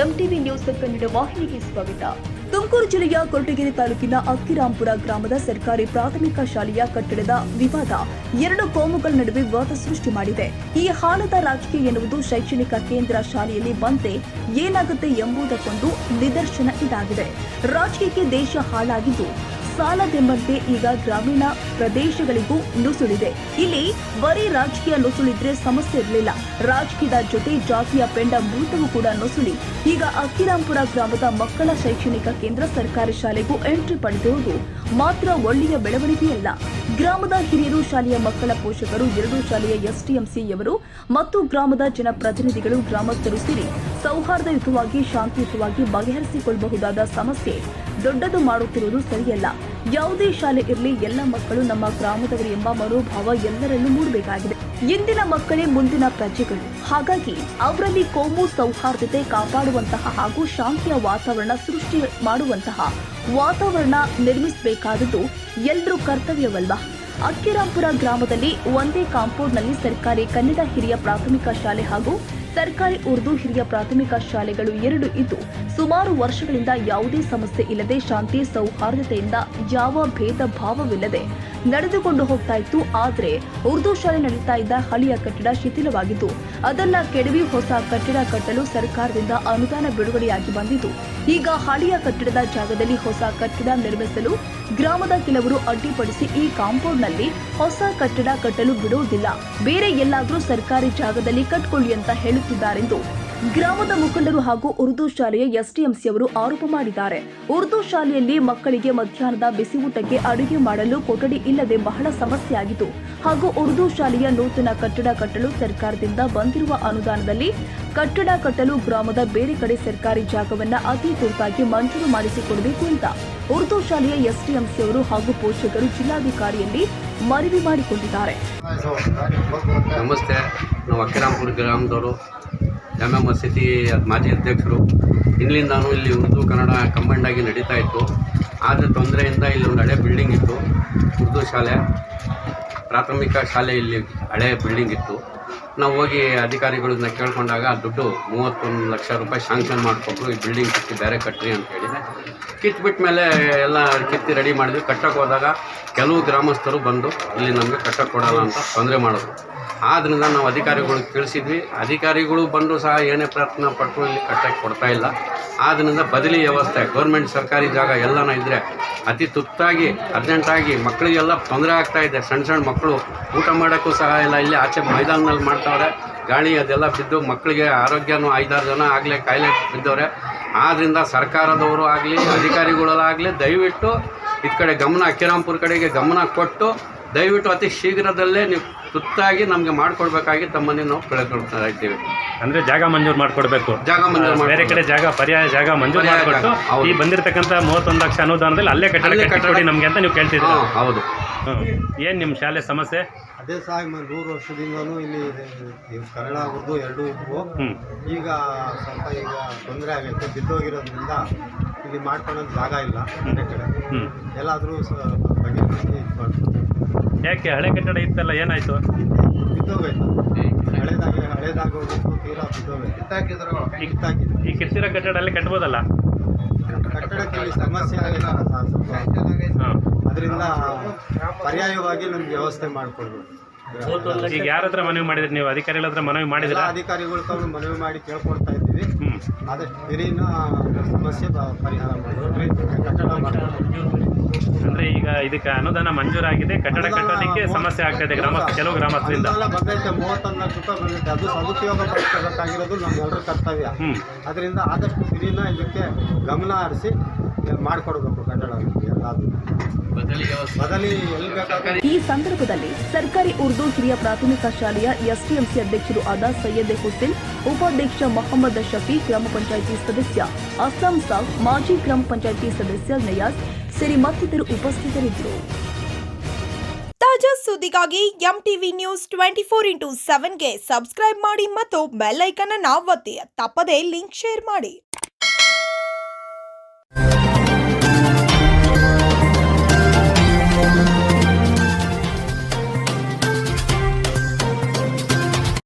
MTV news Kannada ವಾಹಿನಿಗೆ ಸ್ವಾಗತ. ತುಮಕೂರು ಜಿಲ್ಲೆಯ ಕೊರಟಗೆರೆ ತಾಲೂಕಿನ ಅಕ್ಕಿರಾಂಪುರ ಗ್ರಾಮದ ಸರ್ಕಾರಿ ಪ್ರಾಥಮಿಕ ಶಾಲೆಯ ಕಟ್ಟಡದ ವಿವಾದ ಎರಡು ಕೋಮುಗಳ ನಡುವೆ ವಿವಾದ ಸೃಷ್ಟಿ ಮಾಡಿದೆ. ಈ ಹಾಳದ ರಾಜಕೀಯ ಎನ್ನುವುದು ಶೈಕ್ಷಣಿಕ ಕೇಂದ್ರ ಶಾಲೆಯಲ್ಲಿ ಬಂತೆ ಏನಾಗುತ್ತೆ ಎಂಬುದಕ್ಕೊಂದು ನಿದರ್ಶನ ಇದಾಗಿದೆ. ರಾಜಕೀಯಕ್ಕೆ ದೇಶ ಹಾಳಾಗಿದ್ದು ಸಾಲದೆಂಬಂತೆ ಈಗ ಗ್ರಾಮೀಣ ಪ್ರದೇಶಗಳಿಗೂ ನುಸುಳಿದೆ. ಇಲ್ಲಿ ಬರೀ ರಾಜಕೀಯ ನುಸುಳಿದ್ರೆ ಸಮಸ್ಯೆ ಇರಲಿಲ್ಲ. ರಾಜಕೀಯದ ಜೊತೆ ಜಾತಿಯ ಪೆಂಡ ಭೂತವೂ ಕೂಡ ನುಸುಳಿ ಈಗ ಅಕ್ಕಿರಾಂಪುರ ಗ್ರಾಮದ ಮಕ್ಕಳ ಶೈಕ್ಷಣಿಕ ಕೇಂದ್ರ ಸರ್ಕಾರಿ ಶಾಲೆಗೂ ಎಂಟ್ರಿ ಪಡೆದಿರುವುದು ಮಾತ್ರ ಒಳ್ಳೆಯ ಬೆಳವಣಿಗೆಯಲ್ಲ. ಗ್ರಾಮದ ಹಿರಿಯರು, ಶಾಲೆಯ ಮಕ್ಕಳ ಪೋಷಕರು, ಎರಡೂ ಶಾಲೆಯ ಎಸ್ಟಿಎಂಸಿಯವರು ಮತ್ತು ಗ್ರಾಮದ ಜನಪ್ರತಿನಿಧಿಗಳು, ಗ್ರಾಮಸ್ಥರು ಸೇರಿ ಸೌಹಾರ್ದಯುತವಾಗಿ ಶಾಂತಿಯುತವಾಗಿ ಬಗೆಹರಿಸಿಕೊಳ್ಳಬಹುದಾದ ಸಮಸ್ಯೆ ದೊಡ್ಡದು ಮಾಡುತ್ತಿರುವುದು ಸರಿಯಲ್ಲ. ಯಾವುದೇ ಶಾಲೆ ಇರಲಿ, ಎಲ್ಲ ಮಕ್ಕಳು ನಮ್ಮ ಗ್ರಾಮದವರು ಎಂಬ ಮನೋಭಾವ ಎಲ್ಲರಲ್ಲೂ ಮೂಡಬೇಕಾಗಿದೆ. ಇಂದಿನ ಮಕ್ಕಳೇ ಮುಂದಿನ ಪ್ರಜೆಗಳು. ಹಾಗಾಗಿ ಅವರಲ್ಲಿ ಕೋಮು ಸೌಹಾರ್ದತೆ ಕಾಪಾಡುವಂತಹ ಹಾಗೂ ಶಾಂತಿಯ ವಾತಾವರಣ ಸೃಷ್ಟಿ ಮಾಡುವಂತಹ ವಾತಾವರಣ ನಿರ್ಮಿಸಬೇಕಾದದ್ದು ಎಲ್ಲರೂ ಕರ್ತವ್ಯವಲ್ವಾ? ಅಕ್ಕಿರಾಂಪುರ ಗ್ರಾಮದಲ್ಲಿ ಒಂದೇ ಕಾಂಪೌಂಡ್ನಲ್ಲಿ ಸರ್ಕಾರಿ ಕನ್ನಡ ಹಿರಿಯ ಪ್ರಾಥಮಿಕ ಶಾಲೆ ಹಾಗೂ ಸರ್ಕಾರಿ ಉರ್ದು ಹಿರಿಯ ಪ್ರಾಥಮಿಕ ಶಾಲೆಗಳು ಎರಡು ಇದ್ದು ಸುಮಾರು ವರ್ಷಗಳಿಂದ ಯಾವುದೇ ಸಮಸ್ಯೆ ಇಲ್ಲದೆ ಶಾಂತಿ ಸೌಹಾರ್ದತೆಯಿಂದ ಯಾವ ಭೇದ ಭಾವವಿಲ್ಲದೆ ನಡೆದುಕೊಂಡು ಹೋಗ್ತಾ ಇತ್ತು. ಆದರೆ ಉರ್ದು ಶಾಲೆ ನಡೀತಾ ಇದ್ದ ಹಳೆಯ ಕಟ್ಟಡ ಶಿಥಿಲವಾಗಿದ್ದು ಅದನ್ನ ಕೆಡವಿ ಹೊಸ ಕಟ್ಟಡ ಕಟ್ಟಲು ಸರ್ಕಾರದಿಂದ ಅನುದಾನ ಬಿಡುಗಡೆಯಾಗಿ ಬಂದಿದ್ದು ಈಗ ಹಳೆಯ ಕಟ್ಟಡದ ಜಾಗದಲ್ಲಿ ಹೊಸ ಕಟ್ಟಡ ನಿರ್ಮಿಸಲು ಗ್ರಾಮದ ಕೆಲವರು ಅಡ್ಡಿಪಡಿಸಿ ಈ ಕಾಂಪೌಂಡ್ನಲ್ಲಿ ಹೊಸ ಕಟ್ಟಡ ಕಟ್ಟಲು ಬಿಡುವುದಿಲ್ಲ, ಬೇರೆ ಎಲ್ಲಾದರೂ ಸರ್ಕಾರಿ ಜಾಗದಲ್ಲಿ ಕಟ್ಕೊಳ್ಳಿ ಅಂತ ಹೇಳುತ್ತಿದ್ದಾರೆಂದು ಗ್ರಾಮದ ಮುಖಂಡರು ಹಾಗೂ ಉರ್ದು ಶಾಲೆಯ ಎಸ್ಟಿಎಂಸಿಯವರು ಆರೋಪ ಮಾಡಿದ್ದಾರೆ. ಉರ್ದು ಶಾಲೆಯಲ್ಲಿ ಮಕ್ಕಳಿಗೆ ಮಧ್ಯಾಹ್ನದ ಬಿಸಿ ಊಟಕ್ಕೆ ಅಡುಗೆ ಮಾಡಲು ಕೊಠಡಿ ಇಲ್ಲದೆ ಬಹಳ ಸಮಸ್ಯೆಯಾಗಿತ್ತು ಹಾಗೂ ಉರ್ದು ಶಾಲೆಯ ನೂತನ ಕಟ್ಟಡ ಕಟ್ಟಲು ಸರ್ಕಾರದಿಂದ ಬಂದಿರುವ ಅನುದಾನದಲ್ಲಿ ಕಟ್ಟಡ ಕಟ್ಟಲು ಗ್ರಾಮದ ಬೇರೆ ಕಡೆ ಸರ್ಕಾರಿ ಜಾಗವನ್ನ ಅತಿ ತುರ್ತಾಗಿ ಮಂಜೂರು ಮಾಡಿಸಿಕೊಡಬೇಕು ಅಂತ ಉರ್ದು ಶಾಲೆಯ ಎಸ್ಟಿಎಂಸಿಯವರು ಹಾಗೂ ಪೋಷಕರು ಜಿಲ್ಲಾಧಿಕಾರಿಯಲ್ಲಿ ಮನವಿ ಮಾಡಿಕೊಂಡಿದ್ದಾರೆ. ನಮಸ್ತೆ, ನಾವು ಅಕ್ಕಿರಾಂಪುರ ಗ್ರಾಮದವರು, ಜಾಮಾ ಮಸೀದಿ ಮಾಜಿ ಅಧ್ಯಕ್ಷರು. ಇಲ್ಲಿಂದಾನು ಇಲ್ಲಿ ಉರ್ದು ಕನ್ನಡ ಕಂಬೈಂಡ್ ಆಗಿ ನಡೀತಾ ಇತ್ತು. ಆದರೆ ತೊಂದರೆಯಿಂದ ಇಲ್ಲಿ ಒಂದು ಹಳೆ ಬಿಲ್ಡಿಂಗ್ ಇತ್ತು, ಉರ್ದು ಶಾಲೆ ಪ್ರಾಥಮಿಕ ಶಾಲೆ ಇಲ್ಲಿ ಹಳೆ ಬಿಲ್ಡಿಂಗ್ ಇತ್ತು. ನಾವು ಹೋಗಿ ಅಧಿಕಾರಿಗಳನ್ನ ಕೇಳ್ಕೊಂಡಾಗ ದುಡ್ಡು 31 ಲಕ್ಷ ರೂಪಾಯಿ ಶಾಂಕ್ಷನ್ ಮಾಡಿಕೊಟ್ರು, ಈ ಬಿಲ್ಡಿಂಗ್ ಕಿತ್ತಿ ಬೇರೆ ಕಟ್ಟ್ರಿ ಅಂತ ಹೇಳಿದೆ. ಕಿತ್ಬಿಟ್ಟ ಮೇಲೆ ಎಲ್ಲ ಕಿತ್ತಿ ರೆಡಿ ಮಾಡಿದ್ವಿ. ಕಟ್ಟಕ್ಕೆ ಹೋದಾಗ ಕೆಲವು ಗ್ರಾಮಸ್ಥರು ಬಂದು ಇಲ್ಲಿ ನಮಗೆ ಕಟ್ಟಕ್ಕೆ ಕೊಡಲ್ಲ ಅಂತ ತೊಂದರೆ ಮಾಡೋದು. ಆದ್ದರಿಂದ ನಾವು ಅಧಿಕಾರಿಗಳಿಗೆ ತಿಳಿಸಿದ್ವಿ. ಅಧಿಕಾರಿಗಳು ಬಂದು ಸಹ ಏನೇ ಪ್ರಯತ್ನ ಪಟ್ಟರು ಇಲ್ಲಿ ಕಟ್ಟಕ್ಕೆ ಕೊಡ್ತಾ ಇಲ್ಲ. ಆದ್ದರಿಂದ ಬದಲಿ ವ್ಯವಸ್ಥೆ, ಗೌರ್ಮೆಂಟ್ ಸರ್ಕಾರಿ ಜಾಗ ಎಲ್ಲನ ಇದ್ದರೆ ಅತಿ ತುರ್ತಾಗಿ ಅರ್ಜೆಂಟಾಗಿ ಮಕ್ಕಳಿಗೆಲ್ಲ ತೊಂದರೆ ಆಗ್ತಾ ಇದೆ. ಸಣ್ಣ ಸಣ್ಣ ಮಕ್ಕಳು ಊಟ ಮಾಡೋಕ್ಕೂ ಸಹ ಇಲ್ಲ, ಇಲ್ಲಿ ಆಚೆ ಮೈದಾನದಲ್ಲಿ ಮಾಡ್ತಾವ್ರೆ. ಗಾಳಿ ಅದೆಲ್ಲ ಬಿದ್ದು ಮಕ್ಕಳಿಗೆ ಆರೋಗ್ಯನೂ 5-6 ಜನ ಆಗಲೇ ಕಾಯಿಲೆ ಬಿದ್ದವ್ರೆ. ಆದ್ದರಿಂದ ಸರ್ಕಾರದವರು ಆಗಲಿ ಅಧಿಕಾರಿಗಳಾಗಲಿ ದಯವಿಟ್ಟು ಈ ಕಡೆ ಗಮನ, ಅಕ್ಕಿರಾಂಪುರ ಕಡೆಗೆ ಗಮನ ಕೊಟ್ಟು ದಯವಿಟ್ಟು ಅತಿ ಶೀಘ್ರದಲ್ಲೇ ನೀವು ತುರ್ತಾಗಿ ನಮಗೆ ಮಾಡಿಕೊಡ್ಬೇಕಾಗಿ ತಮ್ಮಲ್ಲಿ ನಾವು ಕೇಳ್ಕೊಳ್ತಾ ಇದ್ದೀವಿ. ಅಂದ್ರೆ ಜಾಗ ಮಂಜೂರು ಮಾಡಿಕೊಡ್ಬೇಕು, ಜಾಗ ಮಂಜೂರು ಬೇರೆ ಕಡೆ ಜಾಗ ಪರ್ಯಾಯ ಜಾಗ ಮಂಜೂರು ಮಾಡಿಕೊಟ್ಟು ಈ ಬಂದಿರತಕ್ಕಂಥ 31 ಲಕ್ಷ ಅನುದಾನದಲ್ಲಿ ಅಲ್ಲೇ ಕಟ್ಟಡ ನಮಗೆ ಅಂತ ನೀವು ಕೇಳ್ತಿದ್ದೀರಾ? ಹೌದು. ಏನು ನಿಮ್ಮ ಶಾಲೆ ಸಮಸ್ಯೆ? ಅದೇ ಸಹ 100 ವರ್ಷದಿಂದನೂ ಇಲ್ಲಿ ಕನ್ನಡ ಉರ್ದು ಎರಡೂ ಇದ್ವು. ಈಗ ಸ್ವಲ್ಪ ತೊಂದರೆ ಆಗೈತೆ. ಬಿದ್ದೋಗಿರೋದ್ರಿಂದ ಇಲ್ಲಿ ಮಾಡ್ಕೊಳ್ಳೋದು ಜಾಗ ಇಲ್ಲ. ಬೇರೆ ಕಡೆ ಎಲ್ಲಾದರೂ ಬಗೆಹರಿಸಿ ಇದು ಮಾಡ್ತಾರೆ. ಯಾಕೆ ಹಳೆ ಕಟ್ಟಡ ಇತ್ತಲ್ಲ, ಏನಾಯ್ತು? ಬಿದ್ದೋಗೈತೆ, ಹಳೇದಾಗೋಗಿತ್ತು, ತೀರಾ ಬಿದ್ದೋಗೈತೆ. ಈ ಕಿತ್ತಿರೋ ಕಟ್ಟಡ ಅಲ್ಲಿ ಕಟ್ಬೋದಲ್ಲ? ಕಟ್ಟಡಕ್ಕೆ ಸಮಸ್ಯೆ ಆಗಿಲ್ಲ, ಅದರಿಂದ ಪರ್ಯಾಯವಾಗಿ ನಮ್ಗೆ ವ್ಯವಸ್ಥೆ ಮಾಡಿಕೊಡ್ಬೇಕು. ಈಗ ಯಾರ ಹತ್ರ ಮನವಿ ಮಾಡಿದ್ರಿ ನೀವು? ಅಧಿಕಾರಿಗಳ ಹತ್ರ ಮನವಿ ಮಾಡಿದ್ರೆ? ಅಧಿಕಾರಿಗಳ ತಾವು ಮನವಿ ಮಾಡಿ ಕೇಳ್ಕೊಡ್ತಾ ಇದ್ದೀವಿ. ಆದಷ್ಟು ಬಿರಿನ ಸಮಸ್ಯೆ ಪರಿಹಾರ ಮಾಡಿಕೊಡ್ರಿ, ಕಟ್ಟಡ ಮಾಡಿಕೊಡ್ರಿ. ಅಂದ್ರೆ ಈಗ ಇದಕ್ಕೆ ಅನುದಾನ ಮಂಜೂರಾಗಿದೆ, ಕಟ್ಟಡ ಕಟ್ಟೋದಕ್ಕೆ ಸಮಸ್ಯೆ ಆಗ್ತಾ ಇದೆ ಕೆಲವು ಗ್ರಾಮಸ್ಥರಿಂದ. ಬಂದೈತೆ 31 ಲಕ್ಷ ರೂಪಾಯಿ ಬಂದೈತೆ. ಅದು ಸದುಪಯೋಗ ಪಡಿಸಬೇಕಾಗಿರೋದು ನಮ್ಮೆಲ್ಲರ ಕರ್ತವ್ಯ. ಅದರಿಂದ ಆದಷ್ಟು ಬಿರಿನ ಇದಕ್ಕೆ ಗಮನ ಹರಿಸಿ ಮಾಡಿಕೊಡ್ಬೇಕು ಕಟ್ಟಡ ಎಲ್ಲಾದ್ರೂ ಬದಲಿ ಎಲ್ಲಿ ಬೇಕಾದ್ರೆ. ಈ ಸಂದರ್ಭದಲ್ಲಿ ಸರ್ಕಾರಿ ಉರ್ದು ಹಿರಿಯ ಪ್ರಾಥಮಿಕ ಶಾಲೆಯ ಎಸ್ಟಿಎಂಸಿ ಅಧ್ಯಕ್ಷರು ಆದ ಸೈಯದ್ ಹುಸೇನ್, ಉಪಾಧ್ಯಕ್ಷ ಮೊಹಮ್ಮದ್ ಶಫಿ, ಗ್ರಾಮ ಪಂಚಾಯಿತಿ ಸದಸ್ಯ ಅಸ್ಲಾಂ ಸಾಬ್, ಮಾಜಿ ಗ್ರಾಮ ಪಂಚಾಯಿತಿ ಸದಸ್ಯ ನಯಾಜ್ ಸೇರಿ ಮತ್ತಿತರರು ಉಪಸ್ಥಿತರಿದ್ದರು. ತಾಜಾ ಸುದ್ದಿಗಾಗಿ ಎಂಟಿವಿ ನ್ಯೂಸ್ 24x7ಗೆ ಸಬ್ಸ್ಕ್ರೈಬ್ ಮಾಡಿ ಮತ್ತು ಬೆಲ್ ಐಕಾನ್ ಅನ್ನು ಒತ್ತಿ. ತಪ್ಪದೇ ಲಿಂಕ್ ಶೇರ್ ಮಾಡಿ.